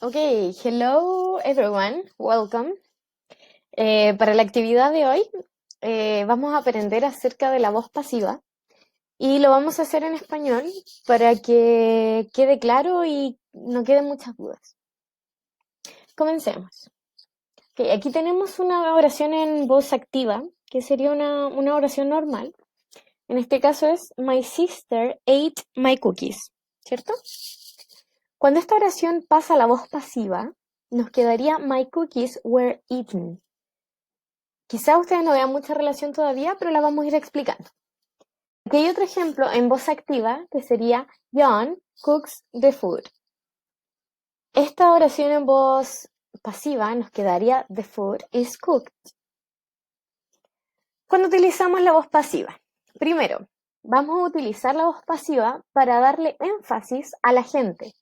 Okay, hello everyone, welcome. Para la actividad de hoy vamos a aprender acerca de la voz pasiva y lo vamos a hacer en español para que quede claro y no queden muchas dudas. Comencemos. Okay, aquí tenemos una oración en voz activa, que sería una oración normal. En este caso es My sister ate my cookies, ¿cierto? Cuando esta oración pasa a la voz pasiva, nos quedaría My cookies were eaten. Quizá ustedes no vean mucha relación todavía, pero la vamos a ir explicando. Aquí hay otro ejemplo en voz activa que sería John cooks the food. Esta oración en voz pasiva nos quedaría The food is cooked. Cuando utilizamos la voz pasiva, primero, vamos a utilizar la voz pasiva para darle énfasis a la gente.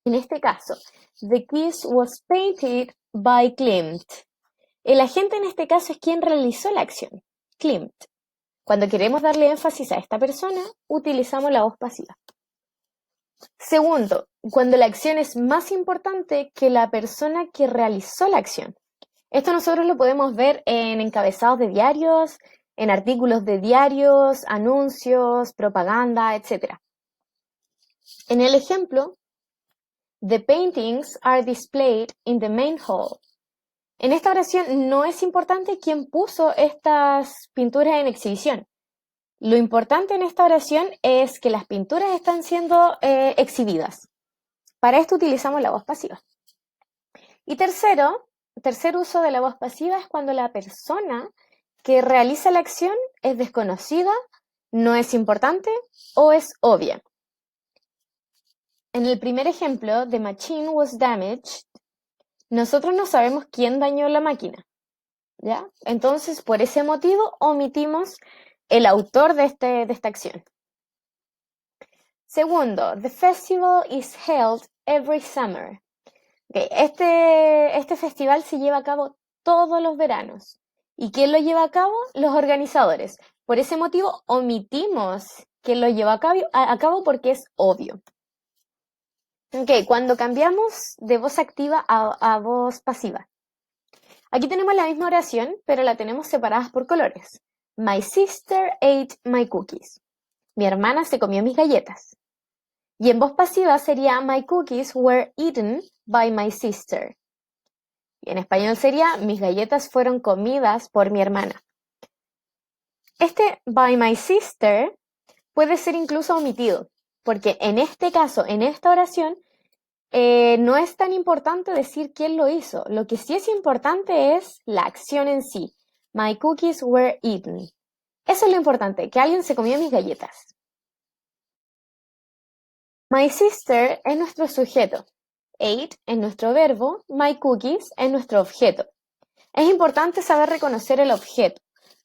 En este caso, the kiss was painted by Klimt. El agente en este caso es quien realizó la acción, Klimt. Cuando queremos darle énfasis a esta persona, utilizamos la voz pasiva. Segundo, cuando la acción es más importante que la persona que realizó la acción. Esto nosotros lo podemos ver en encabezados de diarios, en artículos de diarios, anuncios, propaganda, etc. En el ejemplo, the paintings are displayed in the main hall. En esta oración no es importante quién puso estas pinturas en exhibición. Lo importante en esta oración es que las pinturas están siendo exhibidas. Para esto utilizamos la voz pasiva. Y tercer uso de la voz pasiva es cuando la persona que realiza la acción es desconocida, no es importante o es obvia. En el primer ejemplo, the machine was damaged, nosotros no sabemos quién dañó la máquina, ¿ya? Entonces, por ese motivo, omitimos el autor de esta acción. Segundo, the festival is held every summer. Okay, este festival se lleva a cabo todos los veranos. ¿Y quién lo lleva a cabo? Los organizadores. Por ese motivo, omitimos quién lo lleva a cabo porque es obvio. Okay, cuando cambiamos de voz activa a voz pasiva. Aquí tenemos la misma oración, pero la tenemos separadas por colores. My sister ate my cookies. Mi hermana se comió mis galletas. Y en voz pasiva sería My cookies were eaten by my sister. Y en español sería mis galletas fueron comidas por mi hermana. Este by my sister puede ser incluso omitido, porque en este caso, en esta oración, no es tan importante decir quién lo hizo. Lo que sí es importante es la acción en sí. My cookies were eaten. Eso es lo importante, que alguien se comió mis galletas. My sister es nuestro sujeto. Ate es nuestro verbo. My cookies es nuestro objeto. Es importante saber reconocer el objeto.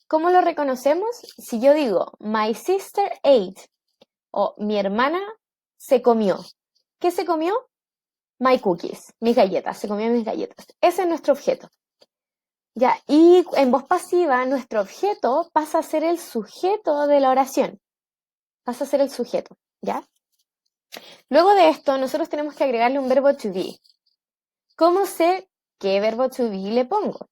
¿Cómo lo reconocemos? Si yo digo, my sister ate, o mi hermana se comió. ¿Qué se comió? My cookies, mis galletas, se comió mis galletas. Ese es nuestro objeto. Ya, y en voz pasiva, nuestro objeto pasa a ser el sujeto de la oración. Pasa a ser el sujeto, ¿ya? Luego de esto, nosotros tenemos que agregarle un verbo to be. ¿Cómo sé qué verbo to be le pongo?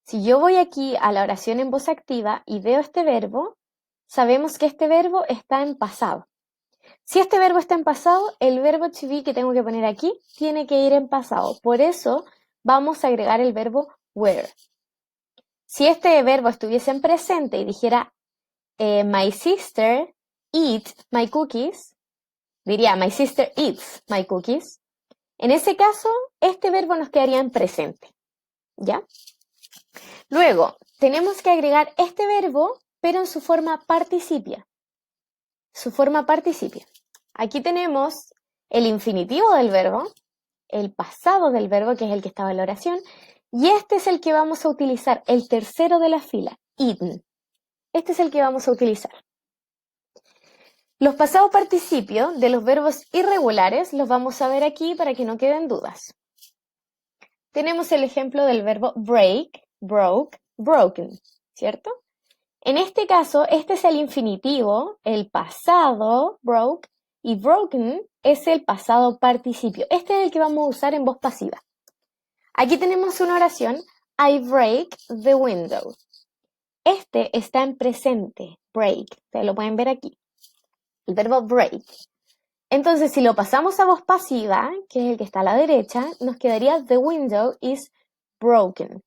Si yo voy aquí a la oración en voz activa y veo este verbo, sabemos que este verbo está en pasado. Si este verbo está en pasado, el verbo to be que tengo que poner aquí tiene que ir en pasado. Por eso vamos a agregar el verbo were. Si este verbo estuviese en presente y dijera my sister eat my cookies, diría my sister eats my cookies. En ese caso, este verbo nos quedaría en presente. ¿Ya? Luego, tenemos que agregar este verbo, pero en su forma participia. Su forma participia. Aquí tenemos el infinitivo del verbo, el pasado del verbo, que es el que estaba en la oración, y este es el que vamos a utilizar, el tercero de la fila, eaten. Este es el que vamos a utilizar. Los pasados participios de los verbos irregulares los vamos a ver aquí para que no queden dudas. Tenemos el ejemplo del verbo break, broke, broken, ¿cierto? En este caso, este es el infinitivo, el pasado, broke, Y broken es el pasado participio. Este es el que vamos a usar en voz pasiva. Aquí tenemos una oración, I break the window. Este está en presente, break. Ustedes lo pueden ver aquí. El verbo break. Entonces, si lo pasamos a voz pasiva, que es el que está a la derecha, nos quedaría the window is broken.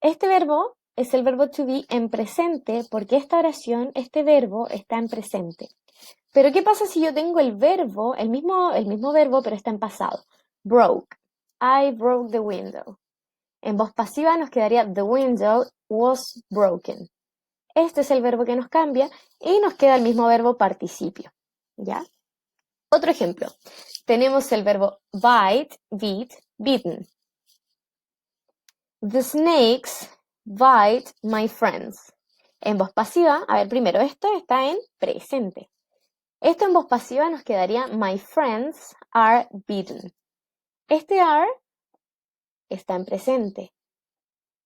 Este verbo es el verbo to be en presente porque esta oración, este verbo está en presente. Pero ¿qué pasa si yo tengo el verbo, el mismo verbo, pero está en pasado? Broke. I broke the window. En voz pasiva nos quedaría the window was broken. Este es el verbo que nos cambia y nos queda el mismo verbo participio. ¿Ya? Otro ejemplo. Tenemos el verbo bite, beat, beaten. The snakes bite my friends. En voz pasiva, a ver, primero, esto está en presente. Esto en voz pasiva nos quedaría my friends are beaten. Este are está en presente.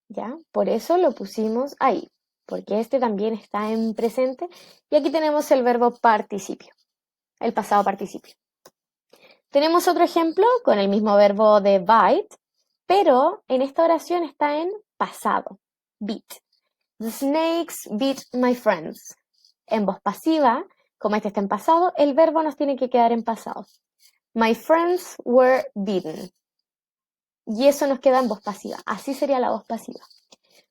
¿Ya? Por eso lo pusimos ahí, porque este también está en presente. Y aquí tenemos el verbo participio, el pasado participio. Tenemos otro ejemplo con el mismo verbo de bite, pero en esta oración está en pasado, beat. The snakes beat my friends. En voz pasiva, como este está en pasado, el verbo nos tiene que quedar en pasado. My friends were beaten. Y eso nos queda en voz pasiva. Así sería la voz pasiva.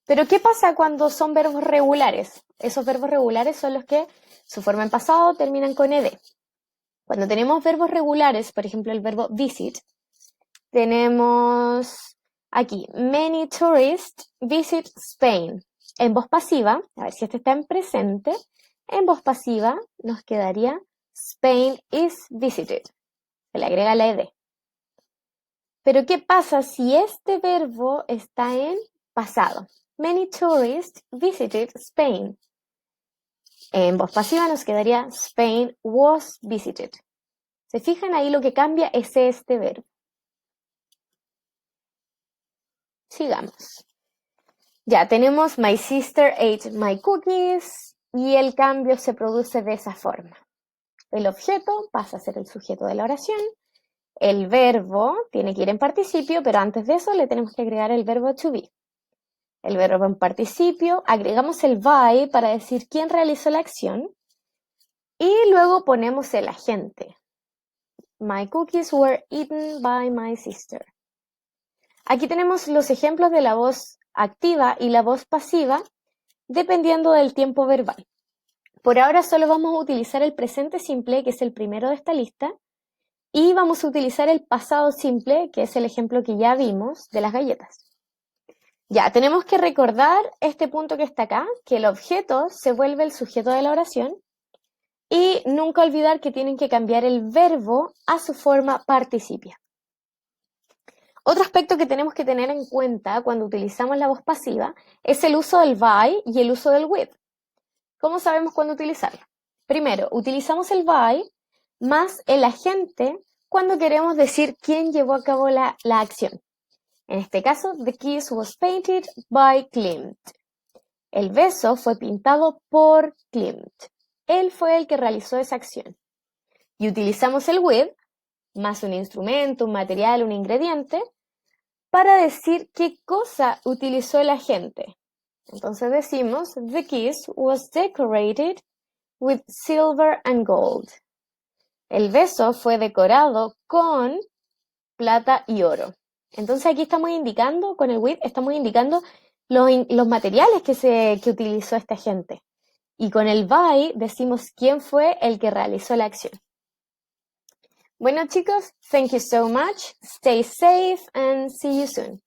Pero ¿qué pasa cuando son verbos regulares? Esos verbos regulares son los que su forma en pasado terminan con ed. Cuando tenemos verbos regulares, por ejemplo el verbo visit, tenemos aquí, many tourists visit Spain. En voz pasiva, a ver si este está en presente, en voz pasiva nos quedaría Spain is visited. Se le agrega la ed. Pero ¿qué pasa si este verbo está en pasado? Many tourists visited Spain. En voz pasiva nos quedaría Spain was visited. ¿Se fijan? Ahí lo que cambia es este verbo. Sigamos. Ya tenemos my sister ate my cookies y el cambio se produce de esa forma. El objeto pasa a ser el sujeto de la oración. El verbo tiene que ir en participio, pero antes de eso le tenemos que agregar el verbo to be. El verbo en participio, agregamos el by para decir quién realizó la acción y luego ponemos el agente. My cookies were eaten by my sister. Aquí tenemos los ejemplos de la voz activa y la voz pasiva dependiendo del tiempo verbal. Por ahora solo vamos a utilizar el presente simple, que es el primero de esta lista, y vamos a utilizar el pasado simple, que es el ejemplo que ya vimos de las galletas. Ya, tenemos que recordar este punto que está acá, que el objeto se vuelve el sujeto de la oración, y nunca olvidar que tienen que cambiar el verbo a su forma participia. Otro aspecto que tenemos que tener en cuenta cuando utilizamos la voz pasiva es el uso del by y el uso del with. ¿Cómo sabemos cuándo utilizarlo? Primero, utilizamos el by más el agente cuando queremos decir quién llevó a cabo la acción. En este caso, the kiss was painted by Klimt. El beso fue pintado por Klimt. Él fue el que realizó esa acción. Y utilizamos el with más un instrumento, un material, un ingrediente para decir qué cosa utilizó el agente. Entonces decimos, the kiss was decorated with silver and gold. El beso fue decorado con plata y oro. Entonces aquí estamos indicando, con el with, estamos indicando los materiales que utilizó este agente. Y con el by decimos quién fue el que realizó la acción. Bueno chicos, thank you so much. Stay safe and see you soon.